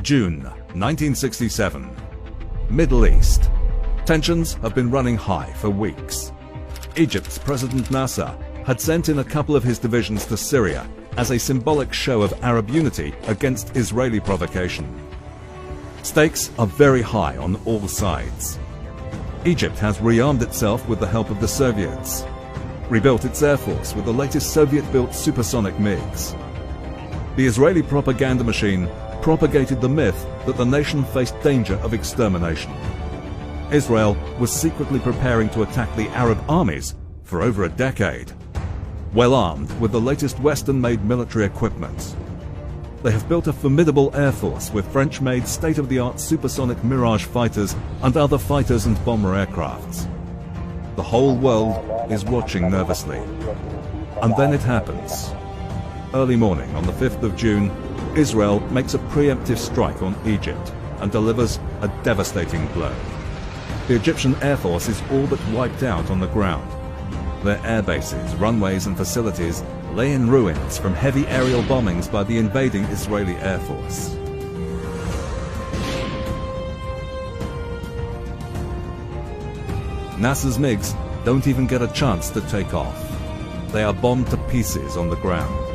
June 1967. Middle East. Tensions have been running high for weeks. Egypt's President Nasser had sent in a couple of his divisions to Syria as a symbolic show of Arab unity against Israeli provocation. Stakes are very high on all sides. Egypt has rearmed itself with the help of the Soviets, rebuilt its air force with the latest Soviet-built supersonic MiGs. The Israeli propaganda machine propagated the myth that the nation faced danger of extermination. Israel was secretly preparing to attack the Arab armies for over a decade, well armed with the latest Western-made military equipment. They have built a formidable air force with French-made state-of-the-art supersonic Mirage fighters and other fighters and bomber aircrafts. The whole world is watching nervously. And then it happens. Early morning on the 5th of June, Israel makes a preemptive strike on Egypt and delivers a devastating blow. The Egyptian Air Force is all but wiped out on the ground. Their air bases, runways and facilities lay in ruins from heavy aerial bombings by the invading Israeli Air Force. Nasser's MiGs don't even get a chance to take off. They are bombed to pieces on the ground.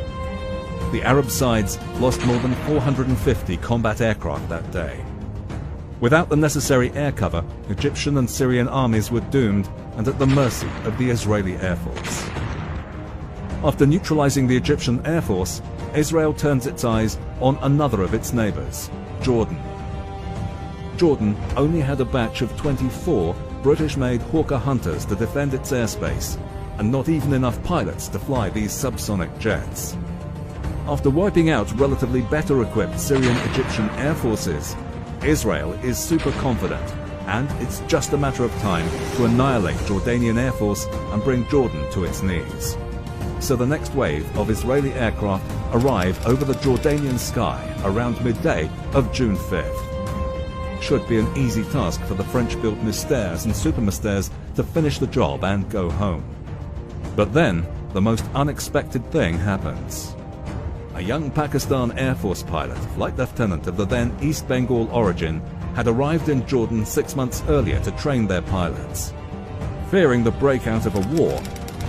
The Arab sides lost more than 450 combat aircraft that day. Without the necessary air cover, Egyptian and Syrian armies were doomed and at the mercy of the Israeli Air Force. After neutralizing the Egyptian Air Force, Israel turns its eyes on another of its neighbors, Jordan. Jordan only had a batch of 24 British-made Hawker Hunters to defend its airspace, and not even enough pilots to fly these subsonic jets. After wiping out relatively better equipped Syrian-Egyptian air forces, Israel is super confident, and it's just a matter of time to annihilate Jordanian Air Force and bring Jordan to its knees. So the next wave of Israeli aircraft arrive over the Jordanian sky around midday of June 5th. Should be an easy task for the French-built Mystères and Super Mystères to finish the job and go home. But then, the most unexpected thing happens. A young Pakistan Air Force pilot, flight lieutenant of the then East Bengal origin, had arrived in Jordan 6 months earlier to train their pilots. Fearing the breakout of a war,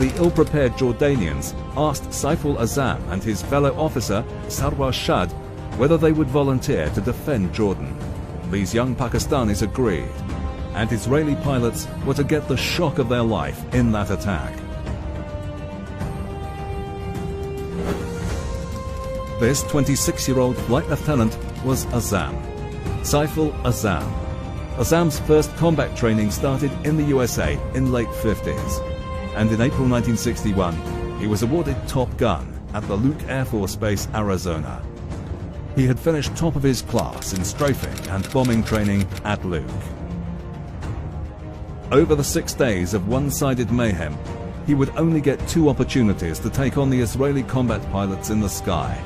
the ill-prepared Jordanians asked Saiful Azam and his fellow officer, Sarwar Shad, whether they would volunteer to defend Jordan. These young Pakistanis agreed, and Israeli pilots were to get the shock of their life in that attack. This 26-year-old flight lieutenant was Azam, Saiful Azam. Azam's first combat training started in the USA in late 50s, and in April 1961, he was awarded Top Gun at the Luke Air Force Base, Arizona. He had finished top of his class in strafing and bombing training at Luke. Over the 6 days of one-sided mayhem, he would only get 2 opportunities to take on the Israeli combat pilots in the sky,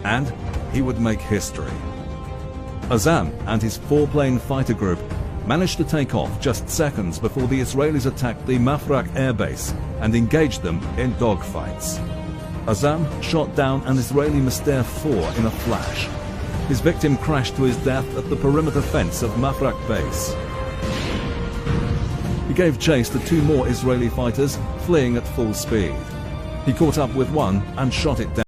and he would make history. Azam and his 4-plane fighter group managed to take off just seconds before the Israelis attacked the Mafraq air base and engaged them in dogfights. Azam shot down an Israeli Mystère 4 in a flash. His victim crashed to his death at the perimeter fence of Mafraq base. He gave chase to 2 more Israeli fighters fleeing at full speed. He caught up with one and shot it down.